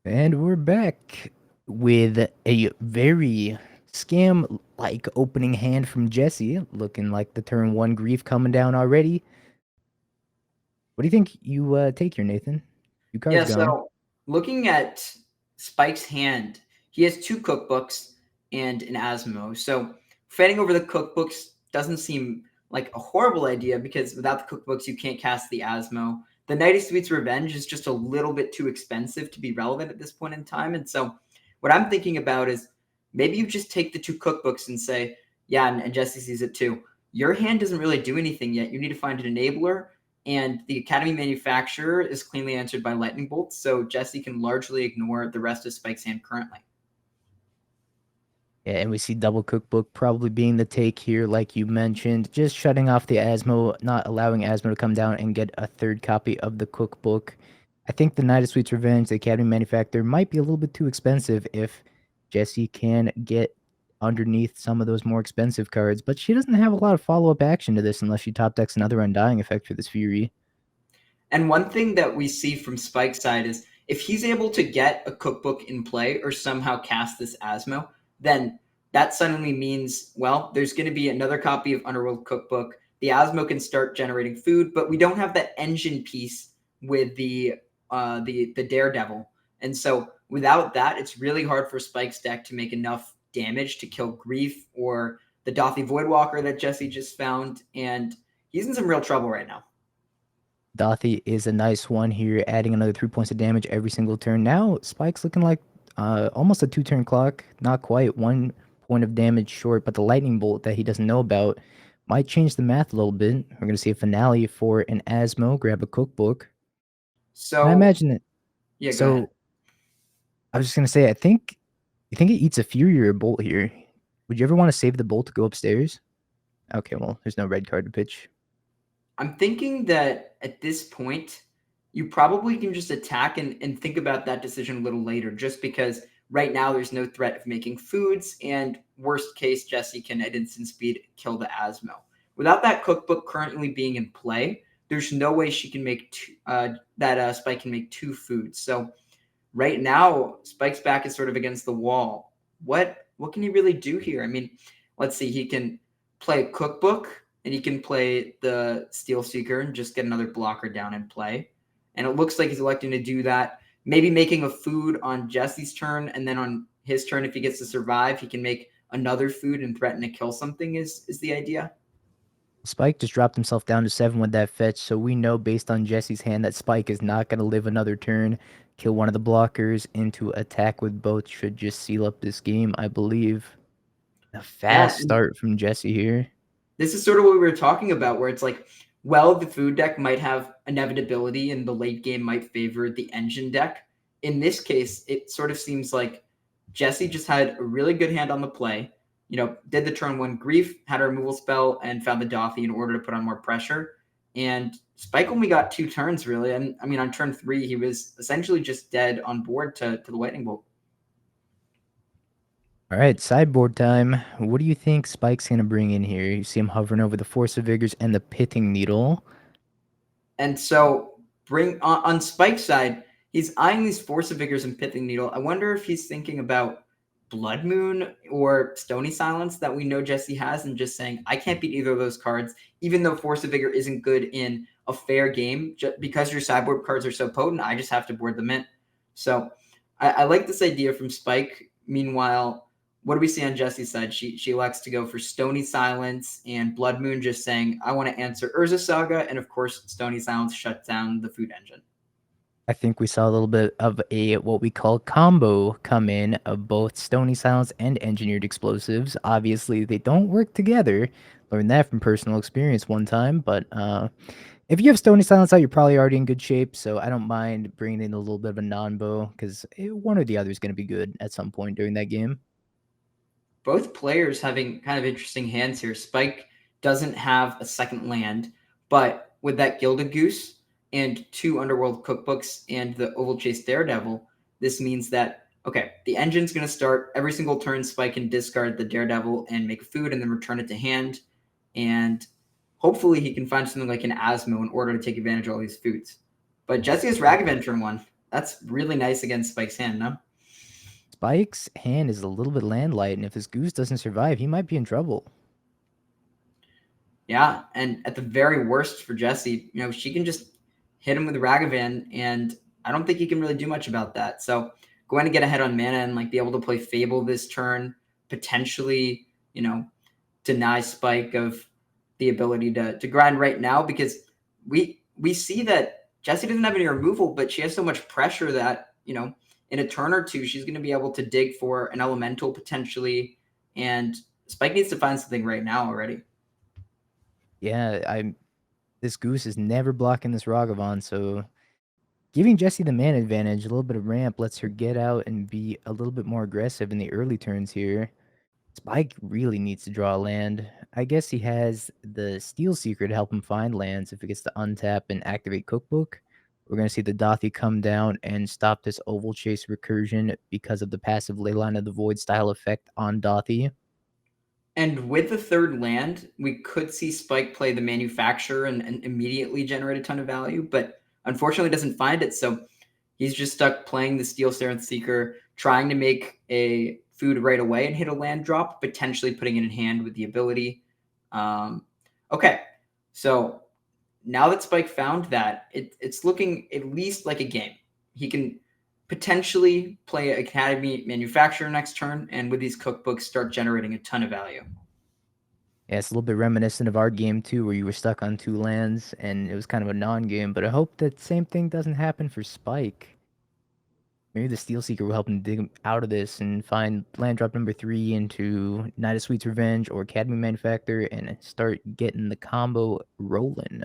And we're back with a very scam-like opening hand from Jesse, looking like the turn one grief coming down already. What do you think you take here, Nathan? Two cards Yeah, gone. so looking at Spike's hand, he has two cookbooks and an Asmo. So fighting over the cookbooks doesn't seem like a horrible idea because without the cookbooks, you can't cast the Asmo. The Nighty Sweet's Revenge is just a little bit too expensive to be relevant at this point in time. And so what I'm thinking about is maybe you just take the two cookbooks and say, yeah, and Jesse sees it too. Your hand doesn't really do anything yet. You need to find an enabler, and the Academy manufacturer is cleanly answered by lightning bolts, so Jesse can largely ignore the rest of Spike's hand currently. Yeah, and we see double cookbook probably being the take here, like you mentioned. Just shutting off the Asmo, not allowing Asmo to come down and get a third copy of the cookbook. I think the Night of Sweet's Revenge, the Academy manufacturer, might be a little bit too expensive if Jesse can get underneath some of those more expensive cards. But she doesn't have a lot of follow-up action to this unless she top decks another Undying effect for this Fury. And one thing that we see from Spike's side is if he's able to get a cookbook in play or somehow cast this Asmo, then that suddenly means, well, there's going to be another copy of Underworld Cookbook. The Asmo can start generating food, but we don't have that engine piece with the Daredevil. And so without that, it's really hard for Spike's deck to make enough damage to kill Grief or the Dothy Voidwalker that Jesse just found. And he's in some real trouble right now. Dothy is a nice one here, adding another 3 points of damage every single turn. Now, Spike's looking like almost a 2-turn clock. Not quite 1 point of damage short, but the lightning bolt that he doesn't know about might change the math a little bit. We're going to see a finale for an Asmo, grab a cookbook. And I So, imagine it. yeah, go ahead. So, I was just going to say, you think it eats a Fury or a Bolt here. Would you ever want to save the Bolt to go upstairs? Okay, well, there's no red card to pitch. I'm thinking that at this point, you probably can just attack and think about that decision a little later, just because right now there's no threat of making foods, and worst case, Jesse can at instant speed kill the Asmo. Without that cookbook currently being in play, there's no way she can make Spike can make two foods. So right now, Spike's back is sort of against the wall. What can he really do here? I mean, let's see. He can play a cookbook and he can play the Steel Seeker and just get another blocker down and play. And it looks like he's electing to do that. Maybe making a food on Jesse's turn, and then on his turn, if he gets to survive, he can make another food and threaten to kill something. Is the idea? Spike just dropped himself down to 7 with that fetch, so we know based on Jesse's hand that Spike is not going to live another turn. Kill one of the blockers into attack with both should just seal up this game, I believe. A Yeah, fast start from Jesse here. this is sort of what we were talking about, where it's like, well, the food deck might have inevitability and the late game might favor the engine deck. In this case, it sort of seems like Jesse just had a really good hand on the play. Did the turn one grief, had a removal spell, and found the Dothy in order to put on more pressure. And Spike only got two turns, really. And I mean, on turn three, he was essentially just dead on board to the lightning bolt. All right, sideboard time. What do you think Spike's going to bring in here? You see him hovering over the Force of Vigors and the Pithing Needle. And so bring on Spike's side, he's eyeing these Force of Vigors and Pithing Needle. I wonder if he's thinking about Blood Moon or Stony Silence that we know Jesse has, and just saying, I can't beat either of those cards, even though Force of Vigor isn't good in a fair game. Because your sideboard cards are so potent, I just have to board them in. So I like this idea from Spike. Meanwhile, what do we see on Jesse's side? She elects to go for Stony Silence and Blood Moon, just saying, I want to answer Urza Saga. And of course, Stony Silence shuts down the food engine. I think we saw a little bit of a what we call combo come in of both Stony Silence and Engineered Explosives. Obviously, they don't work together. Learned that from personal experience one time. But if you have Stony Silence out, you're probably already in good shape. So I don't mind bringing in a little bit of a non-bow because one or the other is going to be good at some point during that game. Both players having kind of interesting hands here. Spike doesn't have a second land, but with that Gilded Goose and two Underworld cookbooks and the Oval Chase Daredevil, this means that, okay, the engine's going to start every single turn. Spike can discard the Daredevil and make food and then return it to hand. And hopefully he can find something like an Asmo in order to take advantage of all these foods. But Jesse has Ragavan turn one. That's really nice against Spike's hand, no? Spike's hand is a little bit land light, and if his goose doesn't survive, he might be in trouble. Yeah, and at the very worst for Jesse, she can just hit him with Ragavan, and I don't think he can really do much about that. So going to get ahead on mana and like be able to play Fable this turn, potentially, deny Spike of the ability to grind right now, because we see that Jesse doesn't have any removal, but she has so much pressure that, in a turn or two, she's going to be able to dig for an elemental potentially, and Spike needs to find something right now already. Yeah, this goose is never blocking this Ragavan, so giving Jessie the mana advantage, a little bit of ramp, lets her get out and be a little bit more aggressive in the early turns here. Spike really needs to draw a land. I guess he has the Steel Seeker to help him find lands if he gets to untap and activate Cookbook. We're going to see the Dothy come down and stop this Oval Chase recursion because of the passive Leyline of the Void style effect on Dothy. And with the third land, we could see Spike play the manufacturer and immediately generate a ton of value, but unfortunately doesn't find it. So he's just stuck playing the Steel Serenth Seeker, trying to make a food right away and hit a land drop, potentially putting it in hand with the ability. Okay, so now that Spike found that, it's looking at least like a game. He can potentially play Academy Manufacturer next turn, and with these cookbooks, start generating a ton of value. Yeah, it's a little bit reminiscent of our game too, where you were stuck on 2 lands and it was kind of a non-game, but I hope that same thing doesn't happen for Spike. Maybe the Steel Seeker will help him dig him out of this and find land drop number 3 into Knight of Sweet's Revenge or Academy Manufactor and start getting the combo rolling.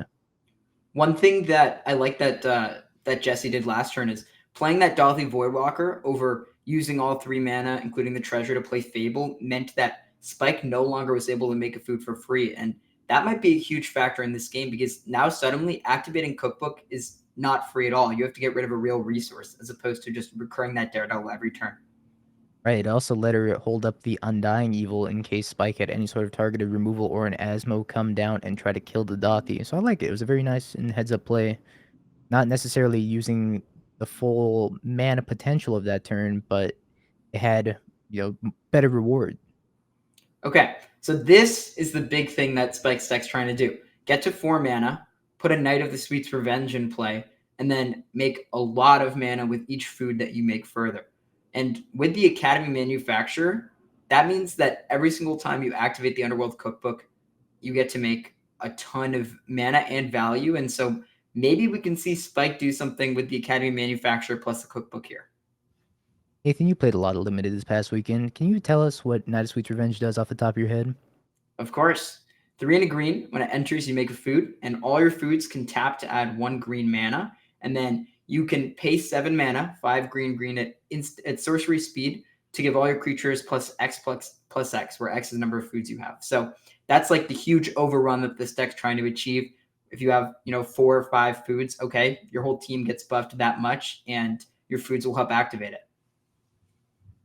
One thing that I like that Jesse did last turn is playing that Dothy Voidwalker over using all 3 mana, including the treasure, to play Fable, meant that Spike no longer was able to make a food for free. And that might be a huge factor in this game, because now suddenly activating Cookbook is not free at all. You have to get rid of a real resource as opposed to just recurring that Daredevil every turn. Right, it also let her hold up the Undying Evil in case Spike had any sort of targeted removal or an Asmo come down and try to kill the Dothy. So I like it. It was a very nice and heads-up play. Not necessarily using the full mana potential of that turn, but it had, better reward. Okay, so this is the big thing that Spike's deck's trying to do. Get to 4 mana, put a Knight of the Sweet's Revenge in play, and then make a lot of mana with each food that you make further. And with the Academy Manufacturer, that means that every single time you activate the Underworld Cookbook, you get to make a ton of mana and value. And so maybe we can see Spike do something with the Academy Manufacturer plus the Cookbook here. Nathan, you played a lot of Limited this past weekend. Can you tell us what Knight of Sweet's Revenge does off the top of your head? Of course. 3 and a green. When it enters, you make a food, and all your foods can tap to add 1 green mana. And then you can pay 7 mana, 5 green at sorcery speed, to give all your creatures plus X, where X is the number of foods you have. So that's like the huge overrun that this deck's trying to achieve. If you have, 4 or 5 foods, okay, your whole team gets buffed that much, and your foods will help activate it.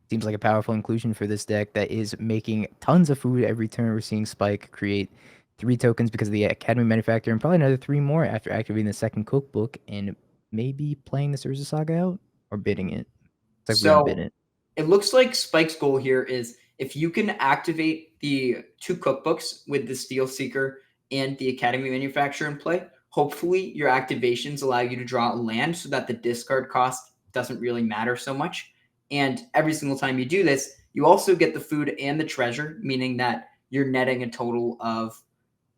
Seems like a powerful inclusion for this deck that is making tons of food every turn. We're seeing Spike create 3 tokens because of the Academy Manufacturer and probably another 3 more after activating the second cookbook and maybe playing the Urza Saga out or bidding it. It's like we're going to bid So it. it looks like Spike's goal here is, if you can activate the 2 cookbooks with the Steel Seeker and the Academy Manufacturer in play, hopefully your activations allow you to draw a land so that the discard cost doesn't really matter so much. And every single time you do this, you also get the food and the treasure, meaning that you're netting a total of,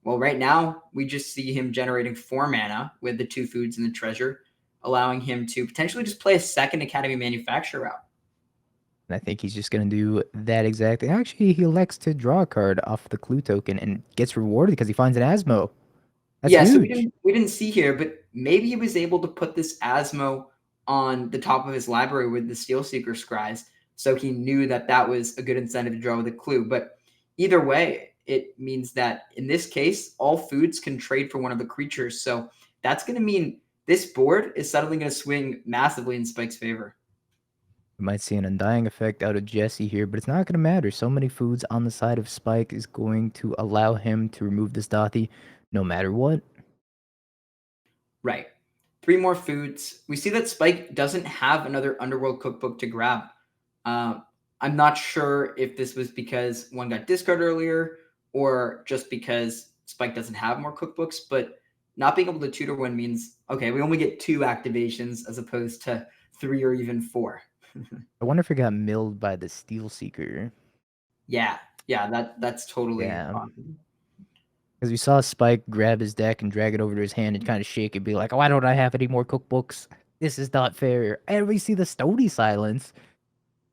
well, right now we just see him generating 4 mana with the 2 foods and the treasure, allowing him to potentially just play a second Academy Manufacturer out. And I think he's just going to do that exactly. Actually, he elects to draw a card off the clue token and gets rewarded because he finds an Asmo. That's Yeah, so huge. we didn't see here, but maybe he was able to put this Asmo on the top of his library with the Steel Seeker Scries, so he knew that that was a good incentive to draw with a clue. But either way, it means that in this case, all foods can trade for one of the creatures. So that's going to mean this board is suddenly going to swing massively in Spike's favor. We might see an undying effect out of Jesse here, but it's not going to matter. So many foods on the side of Spike is going to allow him to remove this Dothy no matter what. Right. 3 more foods. We see that Spike doesn't have another Underworld cookbook to grab. Uh, I'm not sure if this was because one got discarded earlier or just because Spike doesn't have more cookbooks, but not being able to tutor one means, okay, we only get 2 activations as opposed to 3 or even 4. I wonder if it got milled by the Steel Seeker. Yeah, yeah, that's totally Yeah. possible. Because we saw Spike grab his deck and drag it over to his hand and kind of shake it, be like, why don't I have any more cookbooks? This is not fair. And we see the Stony Silence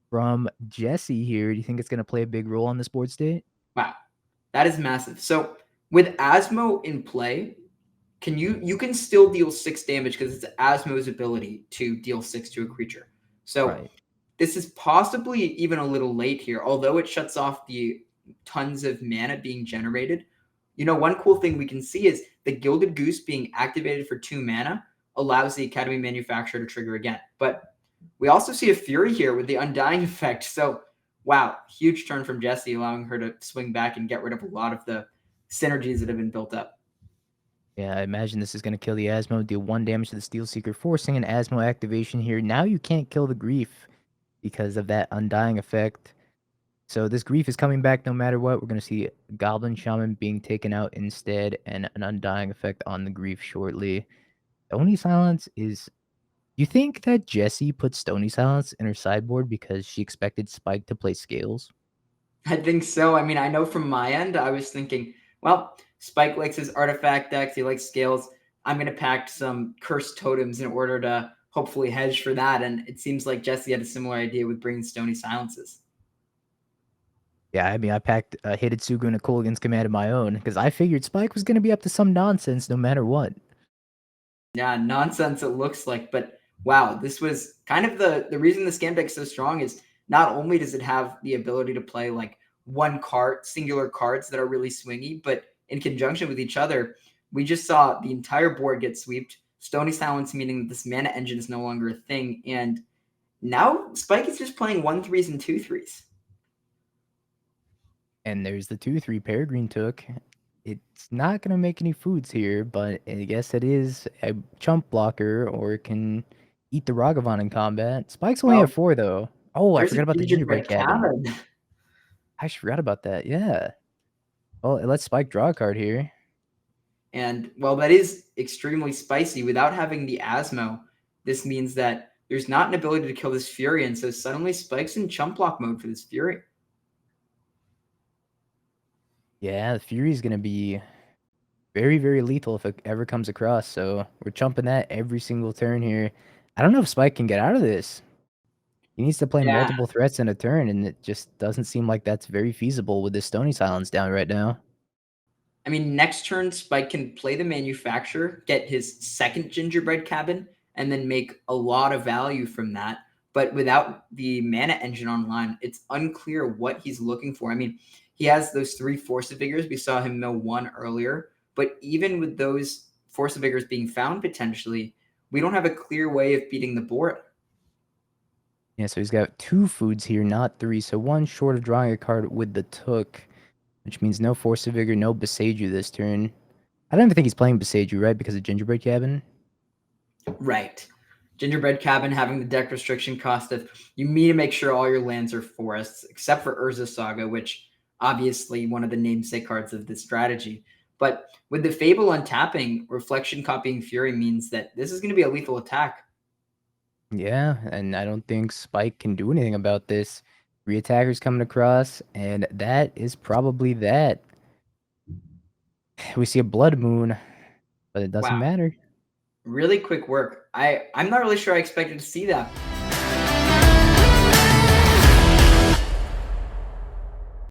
from Jesse here. Do you think it's going to play a big role on this board state? Wow, that is massive. So with Asmo in play, you can still deal 6 damage because it's Asmo's ability to deal 6 to a creature. So Right. this is possibly even a little late here, although it shuts off the tons of mana being generated. One cool thing we can see is the Gilded Goose being activated for 2 mana allows the Academy Manufacturer to trigger again. But we also see a Fury here with the Undying effect. So, wow, huge turn from Jessie, allowing her to swing back and get rid of a lot of the synergies that have been built up. Yeah, I imagine this is going to kill the Asmo, deal 1 damage to the Steel Seeker, forcing an Asmo activation here. Now you can't kill the Grief because of that Undying effect. So this Grief is coming back no matter what. We're going to see Goblin Shaman being taken out instead and an Undying effect on the Grief shortly. Stony Silence is... You think that Jessie put Stony Silence in her sideboard because she expected Spike to play Scales? I think so. I mean, I know from my end, I was thinking, well, Spike likes his artifact decks. He likes scales. I'm going to pack some cursed totems in order to hopefully hedge for that. And it seems like Jesse had a similar idea with bringing Stony Silences. Yeah, I mean, I packed a Hidetsugu and a Kolaghan's Command of my own because I figured Spike was going to be up to some nonsense no matter what. Yeah, nonsense it looks like. But wow, this was kind of the reason the scam deck is so strong is not only does it have the ability to play like one card, singular cards that are really swingy, but in conjunction with each other, we just saw the entire board get swept. Stony Silence meaning that this mana engine is no longer a thing, and now Spike is just playing 1/3s and 2/3s. And there's the 2/3 Peregrine took. It's not going to make any foods here, but I guess it is a chump blocker or it can eat the Ragavan in combat. Spike's only Well, at 4, though. Oh, I there's a forgot about the Gingerbread gingerbread Cabin. cabin. I actually forgot about that. Yeah. Well, it lets Spike draw a card here. And while that is extremely spicy, without having the Asmo, this means that there's not an ability to kill this Fury, and so suddenly Spike's in chump block mode for this Fury. Yeah, the Fury is going to be very, very lethal if it ever comes across. So we're chumping that every single turn here. I don't know if Spike can get out of this. He needs to play Yeah. multiple threats in a turn, and it just doesn't seem like that's very feasible with this Stony Silence down right now. I mean, next turn, Spike can play the manufacturer, get his second gingerbread cabin, and then make a lot of value from that. But without the mana engine online, it's unclear what he's looking for. I mean, he has those 3 Force of Vigors. We saw him mill 1 earlier. But even with those Force of Vigors being found potentially, we don't have a clear way of beating the board. Yeah, so he's got 2 foods here, not 3. So 1 short of drawing a card with the Took, which means no Force of Vigor, no Beseju this turn. I don't even think he's playing Beseju, right? Because of Gingerbread Cabin? Right. Gingerbread Cabin having the deck restriction cost of you need to make sure all your lands are forests, except for Urza Saga, which obviously one of the namesake cards of this strategy. But with the Fable untapping, Reflection copying Fury means that this is going to be a lethal attack. Yeah, and I don't think Spike can do anything about this. 3 attackers coming across, and that is probably that. We see a Blood Moon, but it doesn't Wow. matter. Really quick work. I'm not really sure I expected to see that.